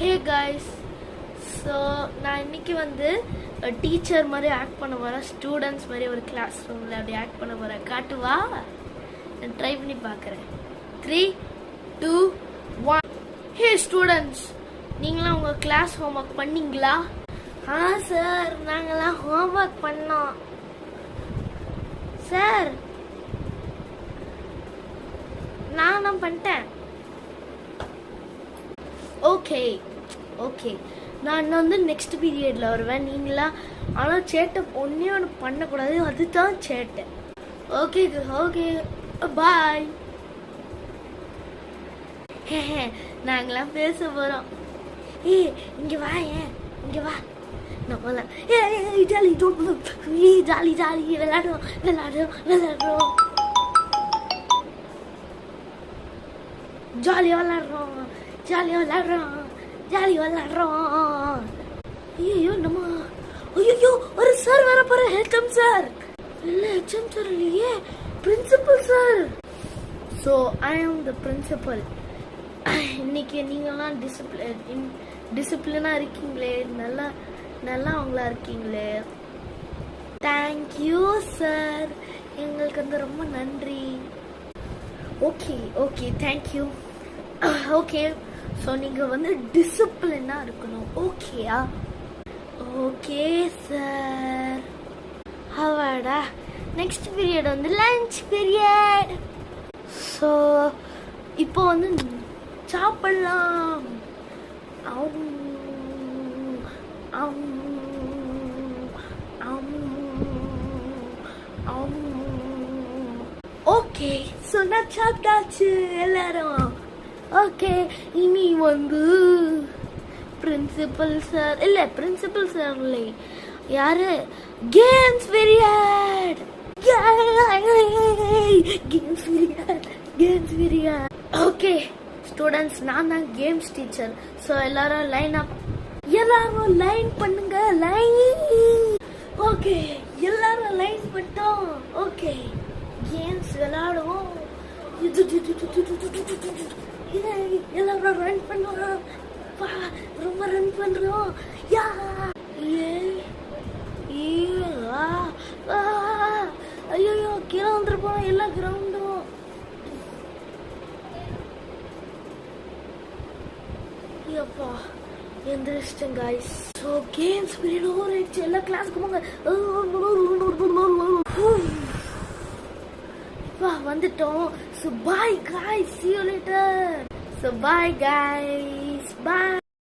Hey guys, so நான் இன்னைக்கு வந்து டீச்சர் மாதிரி ஆக்ட் பண்ண போறேன். ஸ்டூடெண்ட்ஸ் மாதிரி ஒரு கிளாஸ் ரூம்ல அப்படி ஆக்ட் பண்ண போறேன். காட்டுவா? நான் ட்ரை பண்ணி பார்க்கறேன். 3 2 1. Hey students, நீங்களாம் உங்க கிளாஸ் ஹோம்வொர்க் பண்ணீங்களா? சார், நாங்களாம் ஹோம்வொர்க் பண்ணோம். சார், நான் பண்ணிட்டேன். ஓகே நான் வந்து நெக்ஸ்ட் பீரியட்ல வருவேன். நீங்களா ஆனால் சேட்டை ஒன்னே ஒன்று பண்ணக்கூடாது, அதுதான் சேட்டை. Okay bye. நாங்களாம் பேச போறோம். இங்க வா, இங்க வா. ஜாலி விளையாடுறோம். ஐயோ ஒரு சார் வர போற. ஹெச்எம் சார் இல்ல, ஹெச்எம் சார் இல்லையே, பிரின்சிபல் சார். ஸோ ஐ ஆம் த பிரின்சிபல். இன்னைக்கு நீங்களாம் டிசிப்ளினா இருக்கீங்களே, நல்லா அவங்களா இருக்கீங்களே. தேங்க்யூ சார், எங்களுக்கு வந்து ரொம்ப நன்றி. Okay thank you. ஓகே, ஸோ நீங்கள் வந்து டிசிப்ளினாக இருக்கணும். ஓகேயா? Okay sir. Avaada, next period வந்து லஞ்ச் பீரியட். ஸோ இப்போ வந்து சாப்பிடலாம். ஓகே, ஸோ நான் சாப்பிட்டாச்சு எல்லாரும். ஓகே, இனி வந்து பிரின்சிபல் சார் இல்லை, யாரு? Games period. ஓகே ஸ்டூடெண்ட்ஸ், நான் தான் கேம்ஸ் டீச்சர். ஸோ எல்லாரும் லைன் பண்ணுங்க. ஓகே, எல்லாரும் லைன் பண்ணிட்டோம். ஓகே, கேம்ஸ் விளையாடுவோம். எல்லாரும் ரன் பண்ணுவோம். ரொம்ப ரன் பண்றோம். ஐயோ, கீழே வந்துருப்போம் எல்லா கிரவுண்டும். அப்பா எந்திரிச்சிட்டேன் guys. So games period over ஆயிடுச்சு. எல்லா கிளாஸுக்கு போங்க. வந்துட்டோம். So bye guys, see you later. So bye guys, bye.